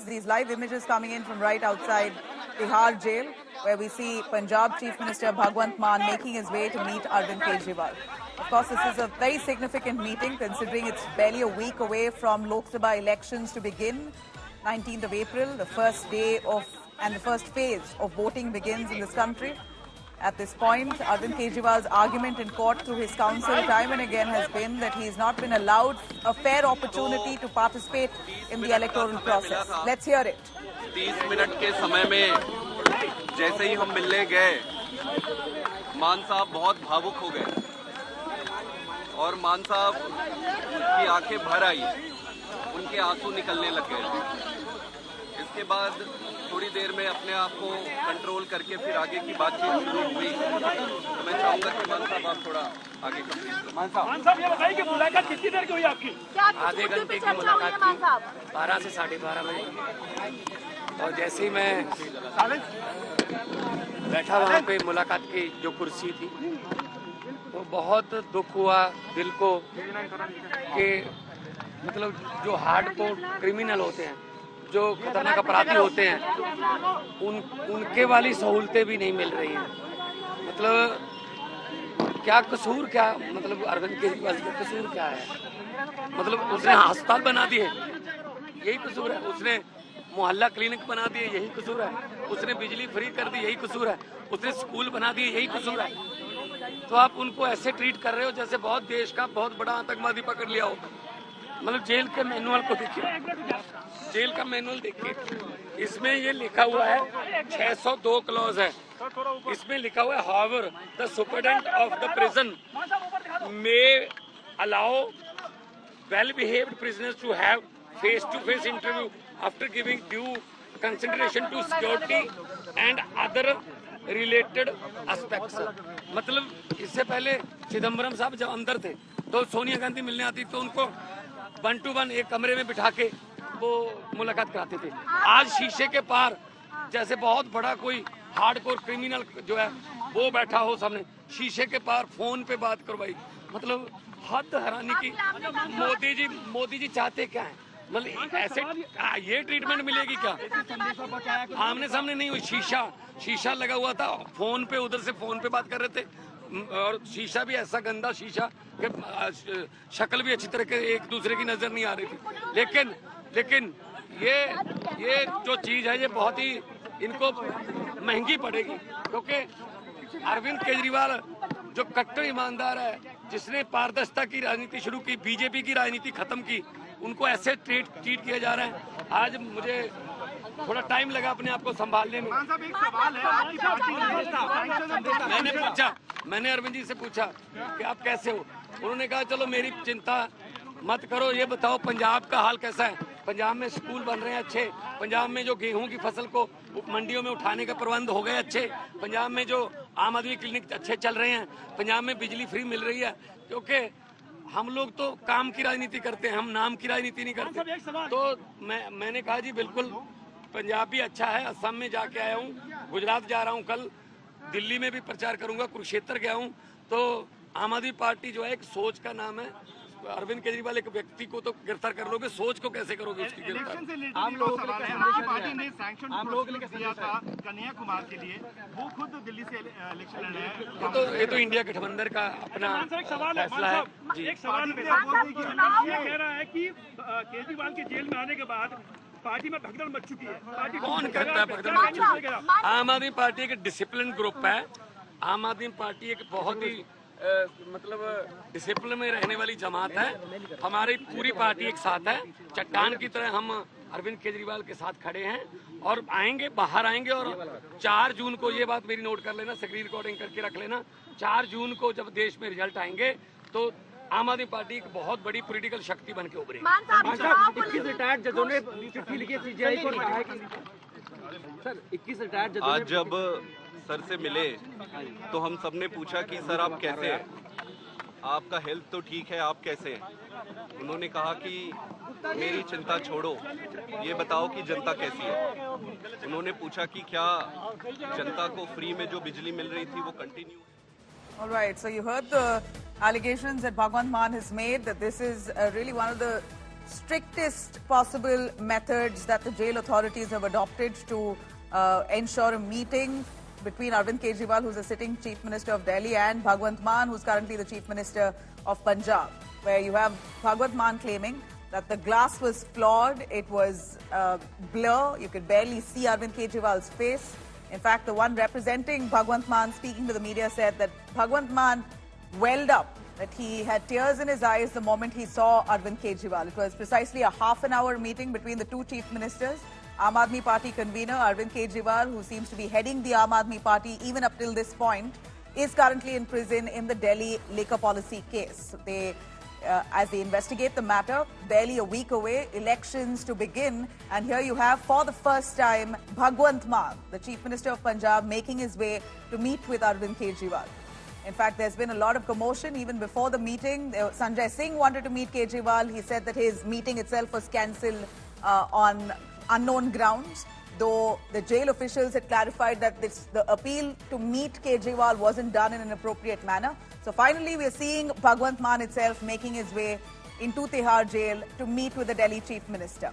These live images coming in from right outside Tihar jail, where we see Punjab Chief Minister Bhagwant Mann making his way to meet Arvind Kejriwal. Of course, this is a very significant meeting, considering it's barely a week away from Lok Sabha elections to begin. 19th of April, the first day of and the first phase of voting begins in this country. At this point, Arvind Kejriwal's argument in court through his counsel time and again has been that he has not been allowed a fair opportunity to participate in the electoral process. Let's hear it. 30 minute के समय में जैसे ही हम मिलने गए, मान साहब बहुत भावुक हो गए और मान साहब की आंखें भर आई, उनके आंसू निकलने लग गए। इसके बाद थोड़ी देर में अपने आप को कंट्रोल करके फिर आगे की बातचीत शुरू हुई। तो मैं चाहूंगा कि मान साहब आप थोड़ा आगे करें। मान साहब ये बताइए कि मुलाकात कितनी देर की हुई आपकी? आधे घंटे की मुलाकात थी, 12 से 12:30 बजे। और जैसे ही मैं बैठा वहाँ पे मुलाकात की जो कुर्सी थी, तो बहुत दुख हुआ दिल को कि मतलब जो हार्डकोर क्रिमिनल होते हैं, जो खतरनाक अपराधी होते हैं, उनके वाली सहूलतें भी नहीं मिल रही हैं। मतलब क्या कसूर, क्या मतलब अरविंद केजरीवाल का कसूर क्या है? मतलब उसने अस्पताल बना दिए, यही कसूर है। उसने मोहल्ला क्लिनिक बना दिए, यही कसूर है। उसने बिजली फ्री कर दी, यही कसूर है। उसने स्कूल बना दिए, यही कसूर है। तो आप उनको ऐसे ट्रीट कर रहे हो जैसे बहुत देश का बहुत बड़ा आतंकवादी पकड़ लिया हो। मतलब जेल के मैनुअल को देखिए, जेल का मैनुअल देखिए, इसमें ये लिखा हुआ है 602 क्लॉज है। इसमें लिखा हुआ है however the superintendent of the prison may allow well behaved prisoners to have face to face interview after giving due consideration to security and other related aspects. मतलब इससे पहले चिदम्बरम साहब जब अंदर थे तो सोनिया गांधी मिलने आती तो उनको 1 to 1 एक कमरे में बिठा के वो मुलाकात कराते थे। आज शीशे के पार जैसे बहुत बड़ा कोई हार्डकोर क्रिमिनल जो है वो बैठा हो सामने, शीशे के पार फोन पे बात करवाई। मतलब हद हैरानी की। मोदी जी चाहते क्या है? मतलब ऐसे ये ट्रीटमेंट मिलेगी क्या? आमने सामने नहीं हुई, शीशा लगा हुआ था, फोन पे उधर से फोन पे बात कर रहे थे और शीशा भी ऐसा गंदा शीशा कि शक्ल भी अच्छी तरह के एक दूसरे की नजर नहीं आ रही थी। लेकिन ये जो चीज है ये बहुत ही इनको महंगी पड़ेगी, क्योंकि अरविंद केजरीवाल जो कट्टर ईमानदार है, जिसने पारदर्शिता की राजनीति शुरू की, बीजेपी की राजनीति खत्म की, उनको ऐसे ट्रीट किया जा रहा है। आज मुझे थोड़ा टाइम लगा अपने आप को संभालने में। एक सवाल है, मैंने अरविंद जी से पूछा कि आप कैसे हो? उन्होंने कहा चलो मेरी चिंता मत करो, ये बताओ पंजाब का हाल कैसा है? पंजाब में स्कूल बन रहे हैं अच्छे, पंजाब में जो गेहूं की फसल को मंडियों में उठाने का प्रबंध हो गए अच्छे, पंजाब में जो आम आदमी क्लिनिक अच्छे चल रहे हैं, पंजाब में बिजली फ्री मिल रही है। क्योंकि हम लोग तो काम की राजनीति करते हैं, हम नाम की राजनीति नहीं करते। तो मैंने कहा जी बिल्कुल पंजाब भी अच्छा है, असम में जाके आया हूँ, गुजरात जा रहा हूँ, कल दिल्ली में भी प्रचार करूंगा, कुरुक्षेत्र गया हूँ। तो आम आदमी पार्टी जो है एक सोच का नाम है। अरविंद केजरीवाल एक व्यक्ति को तो गिरफ्तार कर लोगे, सोच को कैसे करोगे उसकी गिरफ्तार? आम लोगों के लिए पार्टी ने सैंक्शन दिया था कन्हैया कुमार के लिए, वो खुद दिल्ली से इलेक्शन लड़ रहे हैं। ये तो इंडिया गठबंधन का अपना फैसला है जी। एक सवाल ये कह रहा है कि केजरीवाल के जेल में आने के बाद पार्टी में भगदड़ मच चुकी है। पार्टी कौन कहता है भगदड़ मच चुकी है? आम आदमी पार्टी एक डिसिप्लिन ग्रुप है। आम आदमी पार्टी एक बहुत ही मतलब डिसिप्लिन में रहने वाली जमात है। हमारी पूरी पार्टी एक साथ है, चट्टान की तरह हम अरविंद केजरीवाल के साथ खड़े हैं और आएंगे, बाहर आएंगे। और 4 जून को, ये बात मेरी नोट कर लेना, स्क्रीन रिकॉर्डिंग करके रख लेना, 4 जून को जब देश में रिजल्ट आएंगे तो आम आदमी पार्टी एक बहुत बड़ी पॉलिटिकल शक्ति बन के उभरेगी। 21 रिटायर्ड जजों ने चिट्ठी लिखी सीजीआई को, कहा है कि सर 21 रिटायर्ड जजों आज जब सर से मिले तो हम सबने पूछा कि सर आप कैसे हैं, आपका हेल्थ तो ठीक है, आप कैसे हैं? उन्होंने कहा कि मेरी चिंता छोड़ो, ये बताओ कि जनता कैसी है। उन्होंने पूछा कि क्या जनता को फ्री में जो बिजली मिल रही थी वो continue. All right, so you heard the allegations that Bhagwant Mann has made, that this is really one of the strictest possible methods that the jail authorities have adopted to ensure a meeting between Arvind Kejriwal, who's the sitting Chief Minister of Delhi, and Bhagwant Mann, who's currently the Chief Minister of Punjab, where you have Bhagwant Mann claiming that the glass was flawed, it was blur, you could barely see Arvind Kejriwal's face. In fact, the one representing Bhagwant Mann speaking to the media said that Bhagwant Mann welled up, that he had tears in his eyes the moment he saw Arvind Kejriwal. It was precisely a half-an-hour meeting between the two chief ministers. Aam Aadmi Party convener Arvind Kejriwal, who seems to be heading the Aam Aadmi Party even up till this point, is currently in prison in the Delhi liquor policy case. As they investigate the matter, barely a week away, elections to begin, and here you have, for the first time, Bhagwant Mann, the Chief Minister of Punjab, making his way to meet with Arvind Kejriwal. In fact, there's been a lot of commotion even before the meeting. Sanjay Singh wanted to meet Kejriwal. He said that his meeting itself was cancelled on unknown grounds, though the jail officials had clarified that the appeal to meet Kejriwal wasn't done in an appropriate manner. So finally, we are seeing Bhagwant Mann itself making his way into Tihar jail to meet with the Delhi Chief Minister.